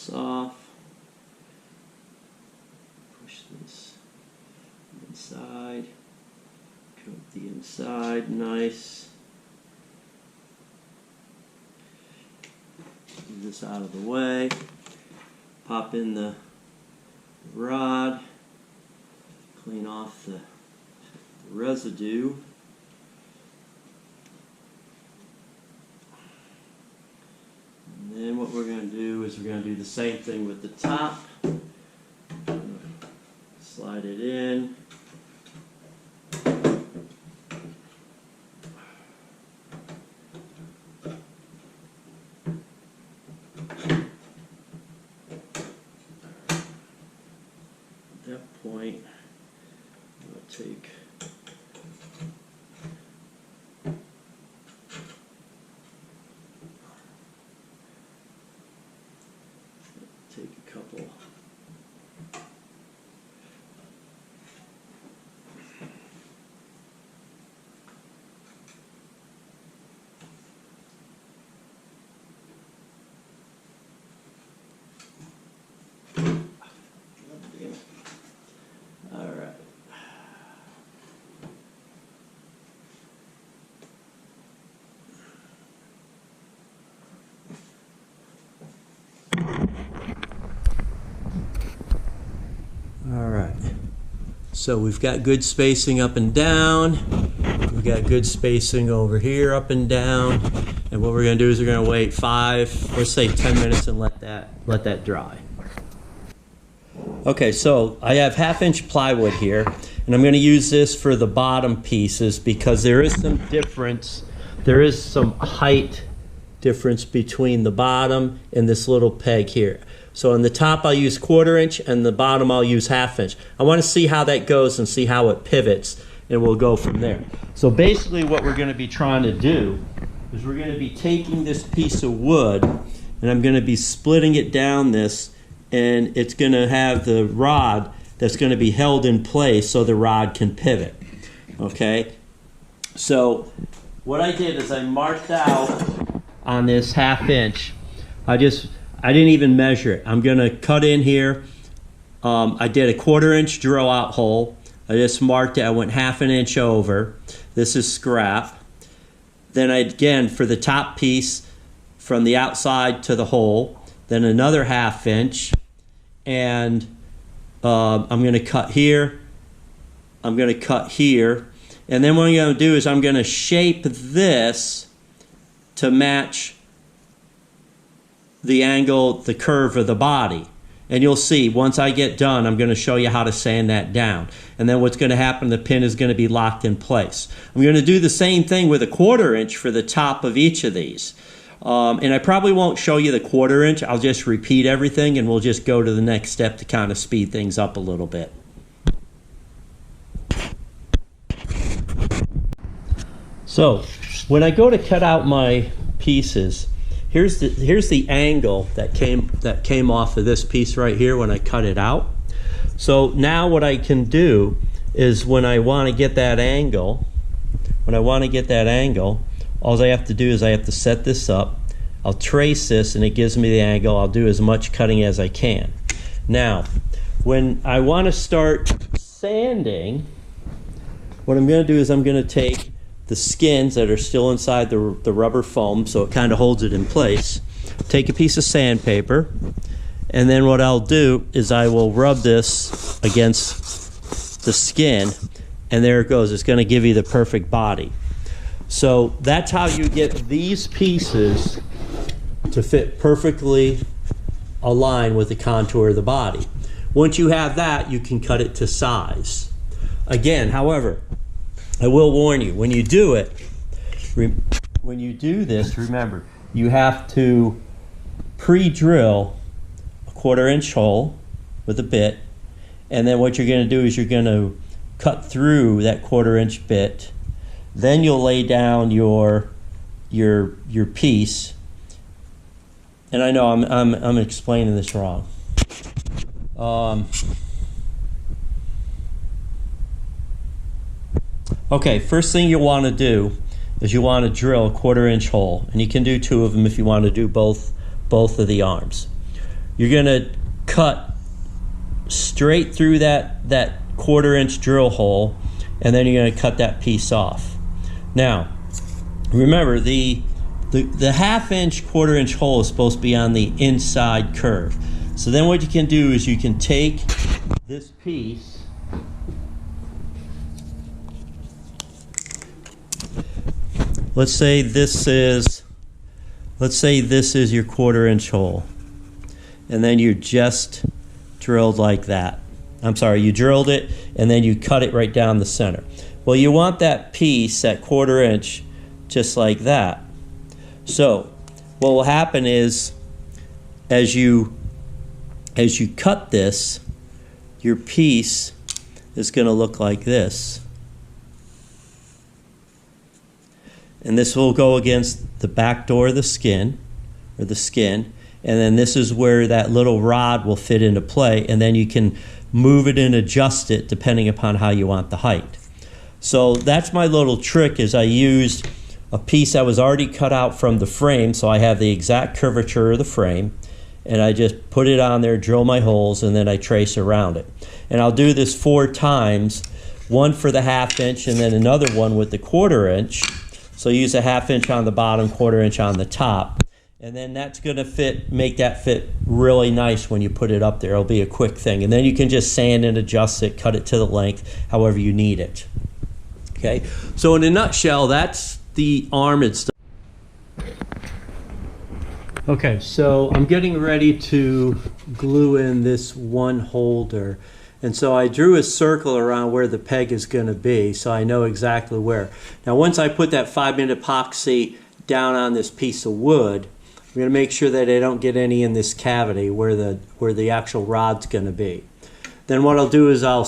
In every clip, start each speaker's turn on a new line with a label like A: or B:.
A: this off. Push this inside. Coat the inside nice. Move this out of the way. Pop in the rod. Clean off the residue. And then what we're going to do is we're going to do the same thing with the top. Slide it in. At that point, I'll take a couple. All right. All right. So we've got good spacing up and down. We've got good spacing over here up and down. And what we're going to do is we're going to wait let's say 10 minutes and let that dry. Okay, so I have 1/2-inch plywood here, and I'm going to use this for the bottom pieces because there is some difference. There is some height difference between the bottom and this little peg here. So on the top I'll use 1/4 inch, and the bottom I'll use 1/2 inch. I want to see how that goes and see how it pivots, and we'll go from there. So basically what we're going to be trying to do is we're going to be taking this piece of wood, and I'm going to be splitting it down this, and it's going to have the rod that's going to be held in place so the rod can pivot. Okay? So what I did is I marked out on this 1/2 inch. I didn't even measure it. I'm going to cut in here. I did a 1/4 inch drill out hole. I just marked it. I went 1/2 inch over. This is scrap. Then again, for the top piece, from the outside to the hole, then another 1/2 inch. And I'm going to cut here. I'm going to cut here. And then what I'm going to do is I'm going to shape this to match the angle, the curve of the body. And you'll see, once I get done, I'm going to show you how to sand that down. And then what's going to happen, the pin is going to be locked in place. I'm going to do the same thing with a 1/4 inch for the top of each of these. And I probably won't show you the 1/4 inch. I'll just repeat everything, and we'll just go to the next step to kind of speed things up a little bit. So when I go to cut out my pieces, here's the angle that came off of this piece right here when I cut it out. So now what I can do is when I want to get that angle, all I have to do is I have to set this up. I'll trace this and it gives me the angle. I'll do as much cutting as I can. Now, when I want to start sanding, what I'm going to do is I'm going to take the skins that are still inside the rubber foam, so it kind of holds it in place. Take a piece of sandpaper, and then what I'll do is I will rub this against the skin, and there it goes. It's going to give you the perfect body. So that's how you get these pieces to fit perfectly aligned with the contour of the body. Once you have that, you can cut it to size. Again, however, I will warn you, when you do it, when you do this, remember, you have to pre-drill a 1/4 inch hole with a bit, and then what you're going to do is you're going to cut through that 1/4 inch bit. Then you'll lay down your piece. And I know I'm explaining this wrong. Okay, first thing you want to do is you want to drill a 1/4 inch hole, and you can do 2 of them if you want to do both of the arms. you're going to cut straight through that 1/4 inch drill hole, and then you're going to cut that piece off. Now, remember, the 1/2 inch, 1/4 inch hole is supposed to be on the inside curve. So then what you can do is you can take this piece, let's say this is your 1/4 inch hole, and then you just drilled like that. I'm sorry, you drilled it and then you cut it right down the center. Well, you want that piece, that 1/4 inch, just like that. So what will happen is, as you cut this, your piece is going to look like this. And this will go against the back door of the skin, and then this is where that little rod will fit into play, and then you can move it and adjust it depending upon how you want the height. So that's my little trick, is I used a piece that was already cut out from the frame, so I have the exact curvature of the frame, and I just put it on there, drill my holes, and then I trace around it. And I'll do this 4 times, one for the 1/2 inch and then another one with the 1/4 inch. So use a 1/2 inch on the bottom, 1/4 inch on the top. And then that's going to make that fit really nice when you put it up there. It'll be a quick thing. And then you can just sand and adjust it, cut it to the length, however you need it. Okay, so in a nutshell, that's the arm and stuff. Okay, so I'm getting ready to glue in this one holder. And so I drew a circle around where the peg is going to be, so I know exactly where. Now once I put that 5-minute epoxy down on this piece of wood, I'm going to make sure that I don't get any in this cavity where the actual rod's going to be. Then what I'll do is I'll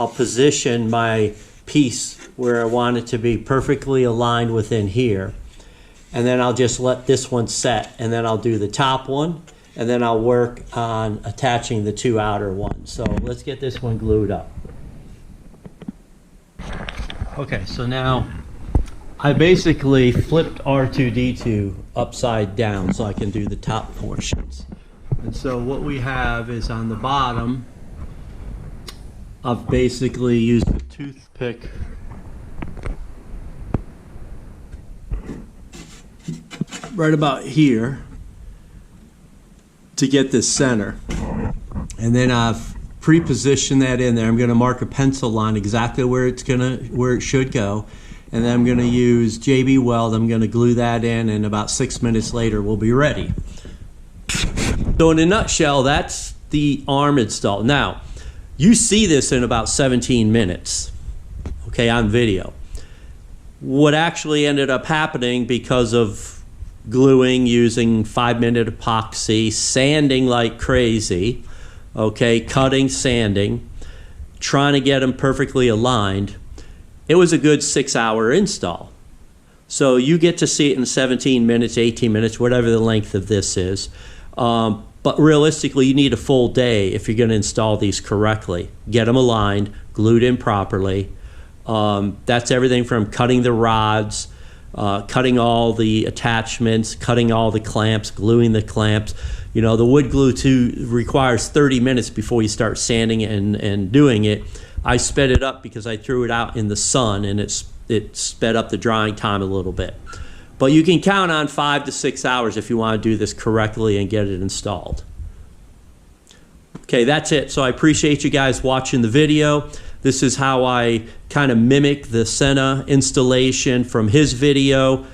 A: position my piece where I want it to be perfectly aligned within here. And then I'll just let this one set, and then I'll do the top one, and then I'll work on attaching the 2 outer ones. So let's get this one glued up. Okay, so now I basically flipped R2D2 upside down so I can do the top portions. And so what we have is on the bottom, I've basically used a toothpick right about here to get this center. And then I've pre-positioned that in there. I'm going to mark a pencil line exactly where it should go. And then I'm going to use JB Weld. I'm going to glue that in, and about 6 minutes later we'll be ready. So in a nutshell, that's the arm install. Now, you see this in about 17 minutes, okay, on video. What actually ended up happening, because of gluing, using 5-minute epoxy, sanding like crazy, okay, cutting, sanding, trying to get them perfectly aligned, it was a good 6-hour install. So you get to see it in 17 minutes, 18 minutes, whatever the length of this is. But realistically, you need a full day if you're going to install these correctly. Get them aligned, glued in properly. That's everything from cutting the rods, cutting all the attachments, cutting all the clamps, gluing the clamps. You know, the wood glue too requires 30 minutes before you start sanding and doing it. I sped it up because I threw it out in the sun, and it sped up the drying time a little bit. But you can count on 5 to 6 hours if you want to do this correctly and get it installed. Okay, that's it. So I appreciate you guys watching the video. This is how I kind of mimic the Senna installation from his video.